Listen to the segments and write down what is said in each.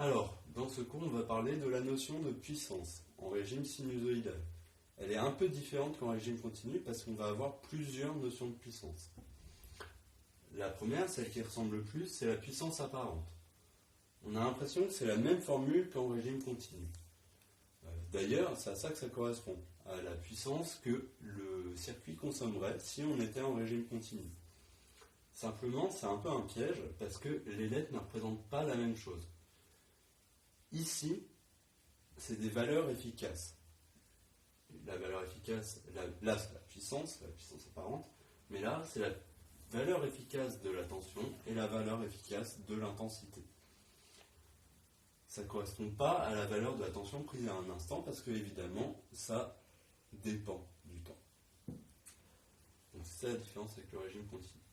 Alors, dans ce cours, on va parler de la notion de puissance en régime sinusoïdal. Elle est un peu différente qu'en régime continu parce qu'on va avoir plusieurs notions de puissance. La première, celle qui ressemble le plus, c'est la puissance apparente. On a l'impression que c'est la même formule qu'en régime continu. D'ailleurs, c'est à ça que ça correspond, à la puissance que le circuit consommerait si on était en régime continu. Simplement, c'est un peu un piège parce que les lettres ne représentent pas la même chose. Ici, c'est des valeurs efficaces. La valeur efficace, là c'est la puissance apparente, mais là c'est la valeur efficace de la tension et la valeur efficace de l'intensité. Ça ne correspond pas à la valeur de la tension prise à un instant parce que évidemment ça dépend du temps. Donc c'est ça la différence avec le régime continu.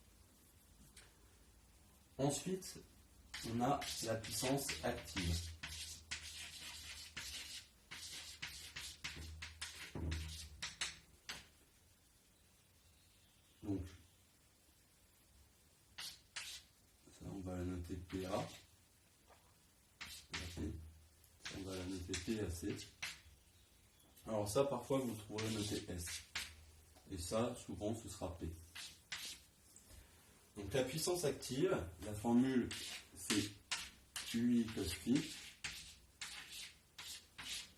Ensuite, on a la puissance active. Donc, ça on va la noter PA. On va la noter PAC. Alors ça, parfois, vous trouverez noté S. Et ça, souvent, ce sera P. Donc la puissance active, la formule, c'est UI plus phi,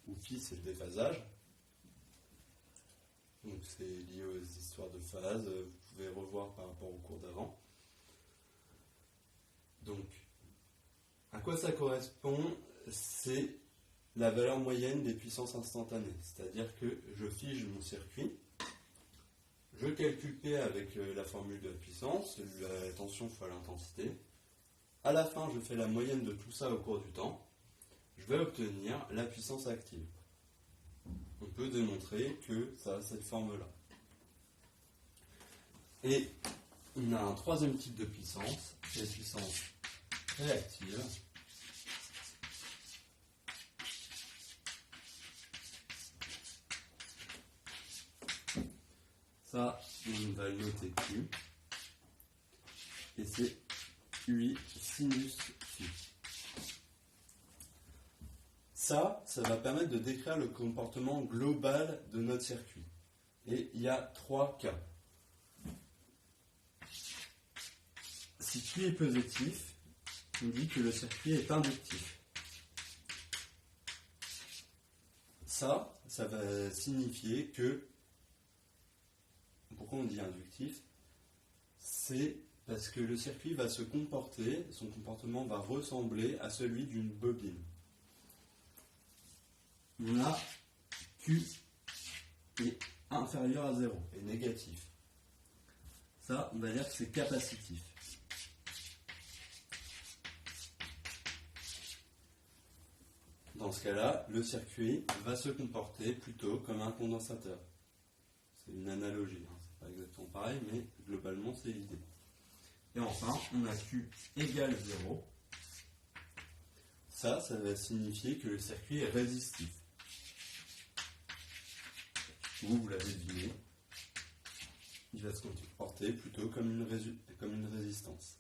où phi, c'est le déphasage. Donc c'est lié aux histoires de phase, vous pouvez revoir par rapport au cours d'avant. Donc, à quoi ça correspond? C'est la valeur moyenne des puissances instantanées. C'est-à-dire que je fige mon circuit, je calcule P avec la formule de la puissance, la tension fois l'intensité. À la fin, je fais la moyenne de tout ça au cours du temps. Je vais obtenir la puissance active. On peut démontrer que ça a cette forme-là. Et on a un troisième type de puissance, c'est la puissance réactive. Ça, on va le noter Q. Et c'est UI sinus phi. Ça va permettre de décrire le comportement global de notre circuit. Et il y a trois cas. Si Q est positif, on dit que le circuit est inductif. Ça va signifier que... Pourquoi on dit inductif? C'est parce que le circuit va se comporter, son comportement va ressembler à celui d'une bobine. On a Q est inférieur à 0 et négatif. Ça, on va dire que c'est capacitif. Dans ce cas-là, le circuit va se comporter plutôt comme un condensateur. C'est une analogie, hein. C'est pas exactement pareil, mais globalement c'est l'idée. Et enfin, on a Q égale 0. Ça va signifier que le circuit est résistif. Vous l'avez deviné, il va se comporter plutôt comme une résistance.